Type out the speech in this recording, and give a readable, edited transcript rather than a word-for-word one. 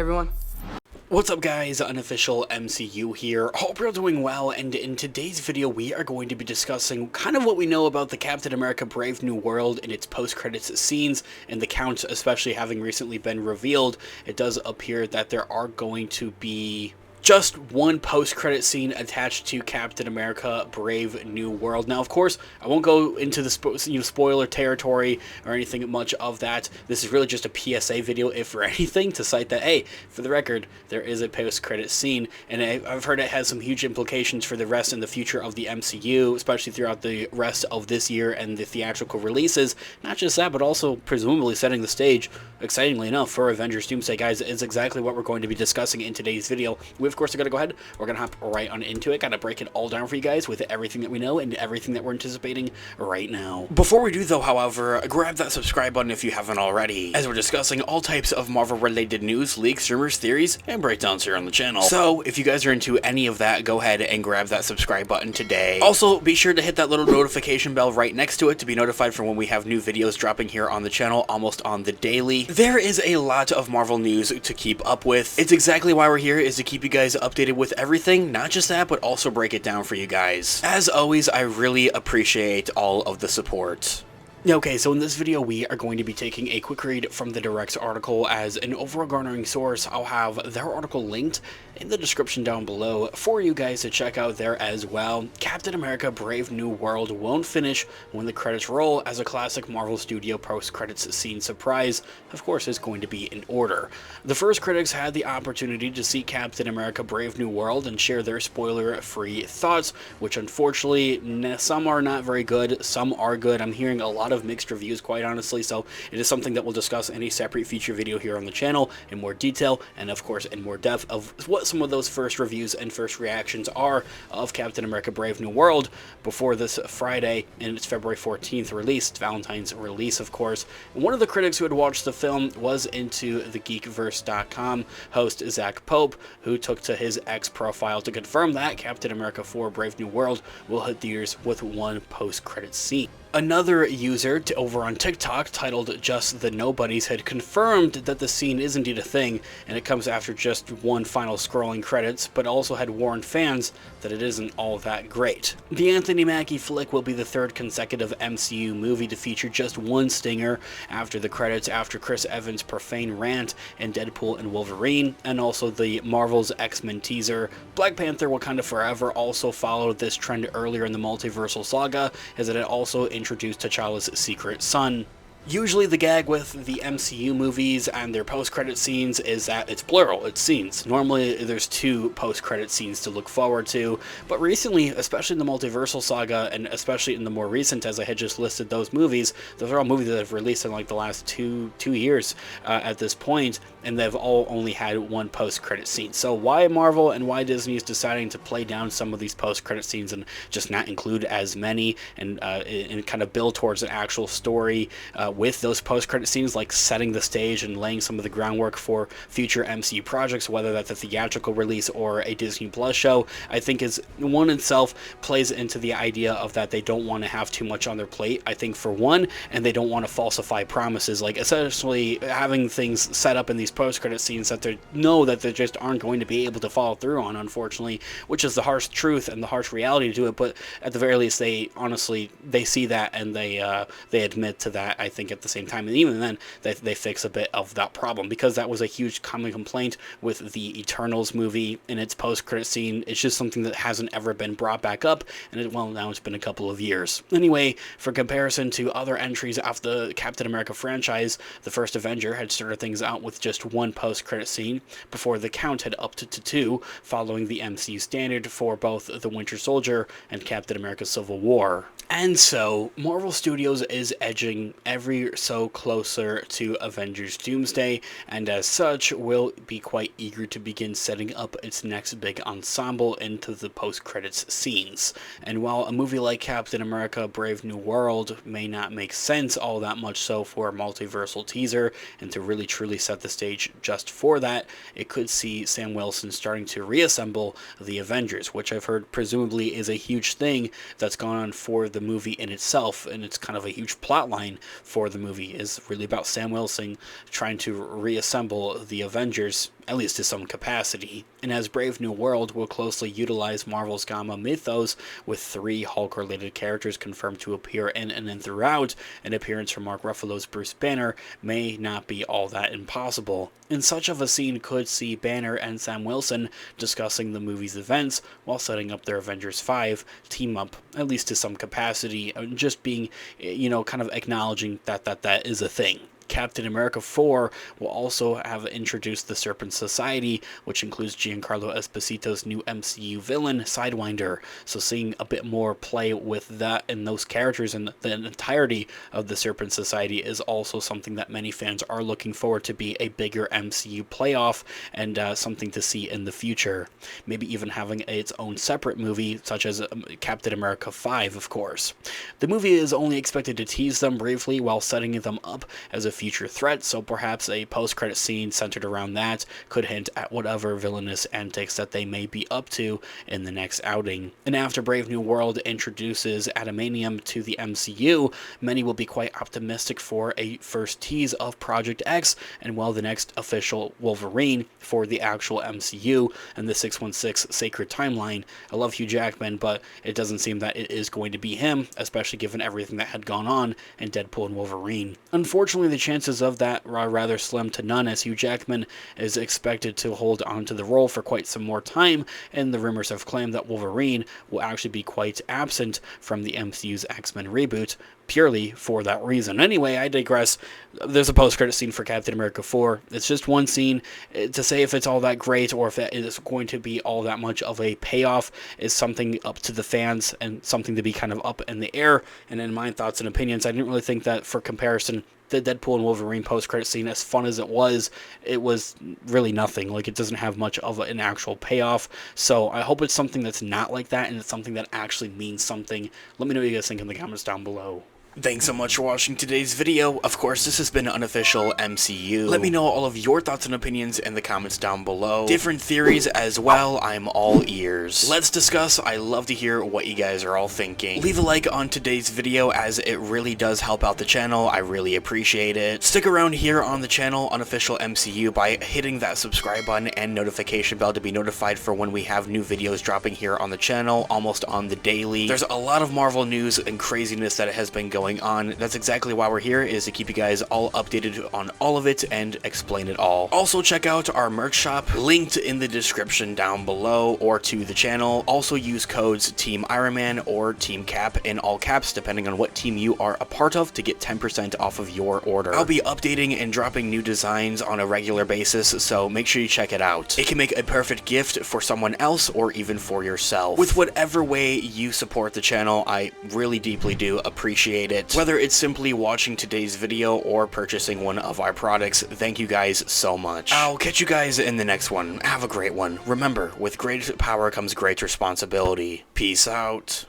everyone. What's up guys, Unofficial MCU here. Hope you're doing well, and in today's video we are going to be discussing kind of what we know about the Captain America Brave New World and its post-credits scenes, and the count especially having recently been revealed. It does appear that there are going to be just one post-credit scene attached to Captain America Brave New World. Now, of course, I won't go into the spoiler territory or anything much of that. This is really just a PSA video, if for anything, to cite that, hey, for the record, there is a post-credit scene, and I've heard it has some huge implications for the rest and the future of the MCU, especially throughout the rest of this year and the theatrical releases. Not just that, but also presumably setting the stage, excitingly enough, for Avengers Doomsday. Guys, it's exactly what we're going to be discussing in today's video. Of course, we're going to go ahead, we're going to hop right on into it. Got to break it all down for you guys with everything that we know and everything that we're anticipating right now. Before we do, though, however, grab that subscribe button if you haven't already, as we're discussing all types of Marvel-related news, leaks, rumors, theories, and breakdowns here on the channel. So, if you guys are into any of that, go ahead and grab that subscribe button today. Also, be sure to hit that little notification bell right next to it to be notified for when we have new videos dropping here on the channel almost on the daily. There is a lot of Marvel news to keep up with. It's exactly why we're here, is to keep you guys updated with everything, not just that, but also break it down for you guys. As always, I really appreciate all of the support. Okay, so in this video we are going to be taking a quick read from the Direct's article. As an overall garnering source, I'll have their article linked in the description down below for you guys to check out there as well. Captain America Brave New World won't finish when the credits roll, as a classic Marvel Studio post-credits scene surprise, of course, is going to be in order. The first critics had the opportunity to see Captain America Brave New World and share their spoiler-free thoughts, which unfortunately some are not very good, some are good. I'm hearing a lot of mixed reviews, quite honestly, so it is something that we'll discuss in a separate feature video here on the channel in more detail, and of course in more depth of what some of those first reviews and first reactions are of Captain America Brave New World before this Friday and its February 14th release, Valentine's release, of course. And one of the critics who had watched the film was into the Geekverse.com host Zach Pope, who took to his X profile to confirm that Captain America 4 Brave New World will hit theaters with one post-credit scene. Another user over on TikTok titled Just the Nobodies had confirmed that the scene is indeed a thing, and it comes after just one final scrolling credits, but also had warned fans that it isn't all that great. The Anthony Mackie flick will be the third consecutive MCU movie to feature just one stinger after the credits, after Chris Evans' profane rant in Deadpool and Wolverine, and also the Marvel's X-Men teaser. Black Panther Wakanda Forever also followed this trend earlier in the multiversal saga, as it had also introduced T'Challa's secret son. Usually the gag with the MCU movies and their post-credit scenes is that it's plural, it's scenes. Normally there's two post-credit scenes to look forward to, but recently, especially in the multiversal saga, and especially in the more recent, as I had just listed those movies, those are all movies that have released in like the last two years at this point, and they've all only had one post-credit scene. So why Marvel and why Disney is deciding to play down some of these post-credit scenes and just not include as many, and kind of build towards an actual story with those post-credit scenes, like setting the stage and laying some of the groundwork for future MCU projects, whether that's a theatrical release or a Disney Plus show, I think is one itself plays into the idea of that they don't want to have too much on their plate, I think, for one, and they don't want to falsify promises, like essentially having things set up in these post-credit scenes that they know that they just aren't going to be able to follow through on, unfortunately, which is the harsh truth and the harsh reality to it. But at the very least, they see that, and they admit to that, I think, at the same time, and even then they fix a bit of that problem, because that was a huge common complaint with the Eternals movie in its post-credit scene. It's just something that hasn't ever been brought back up, and now it's been a couple of years. Anyway, for comparison to other entries of the Captain America franchise, the first Avenger had started things out with just one post-credit scene before the count had upped to two, following the MCU standard for both the Winter Soldier and Captain America Civil War. And so, Marvel Studios is edging every so closer to Avengers Doomsday, and as such, will be quite eager to begin setting up its next big ensemble into the post-credits scenes. And while a movie like Captain America Brave New World may not make sense all that much so for a multiversal teaser, and to really truly set the stage just for that, it could see Sam Wilson starting to reassemble the Avengers, which I've heard presumably is a huge thing that's gone on for the movie in itself, and it's kind of a huge plot line for the movie, is really about Sam Wilson trying to reassemble the Avengers at least to some capacity. And as Brave New World will closely utilize Marvel's Gamma mythos, with 3 Hulk-related characters confirmed to appear in and then throughout, an appearance from Mark Ruffalo's Bruce Banner may not be all that impossible. And such of a scene could see Banner and Sam Wilson discussing the movie's events while setting up their Avengers 5 team up, at least to some capacity, just being, kind of acknowledging that is a thing. Captain America 4 will also have introduced the Serpent Society, which includes Giancarlo Esposito's new MCU villain, Sidewinder. So seeing a bit more play with that and those characters and the entirety of the Serpent Society is also something that many fans are looking forward to be a bigger MCU playoff and something to see in the future. Maybe even having its own separate movie, such as Captain America 5, of course. The movie is only expected to tease them briefly while setting them up as a future threat, so perhaps a post-credit scene centered around that could hint at whatever villainous antics that they may be up to in the next outing. And after Brave New World introduces Adamantium to the MCU, many will be quite optimistic for a first tease of Project X and, well, the next official Wolverine for the actual MCU and the 616 Sacred Timeline. I love Hugh Jackman, but it doesn't seem that it is going to be him, especially given everything that had gone on in Deadpool and Wolverine. Unfortunately, the chances of that are rather slim to none, as Hugh Jackman is expected to hold on to the role for quite some more time, and the rumors have claimed that Wolverine will actually be quite absent from the MCU's X-Men reboot, purely for that reason. Anyway, I digress. There's a post-credit scene for Captain America 4. It's just one scene. To say if it's all that great or if it is going to be all that much of a payoff is something up to the fans and something to be kind of up in the air. And in my thoughts and opinions, I didn't really think that, for comparison, the Deadpool and Wolverine post-credit scene, as fun as it was really nothing. Like, it doesn't have much of an actual payoff. So I hope it's something that's not like that and it's something that actually means something. Let me know what you guys think in the comments down below. Thanks so much for watching today's video. Of course, this has been Unofficial MCU. Let me know all of your thoughts and opinions in the comments down below. Different theories as well, I'm all ears. Let's discuss. I love to hear what you guys are all thinking. Leave a like on today's video, as it really does help out the channel. I really appreciate it. Stick around here on the channel, Unofficial MCU, by hitting that subscribe button and notification bell to be notified for when we have new videos dropping here on the channel, almost on the daily. There's a lot of Marvel news and craziness that has been going on. That's exactly why we're here, is to keep you guys all updated on all of it and explain it all. Also, check out our merch shop, linked in the description down below or to the channel. Also use codes Team Iron Man or Team Cap in all caps, depending on what team you are a part of, to get 10% off of your order. I'll be updating and dropping new designs on a regular basis, so make sure you check it out. It can make a perfect gift for someone else or even for yourself. With whatever way you support the channel, I really deeply do appreciate it. Whether it's simply watching today's video or purchasing one of our products, thank you guys so much. I'll catch you guys in the next one. Have a great one. Remember, with great power comes great responsibility. Peace out.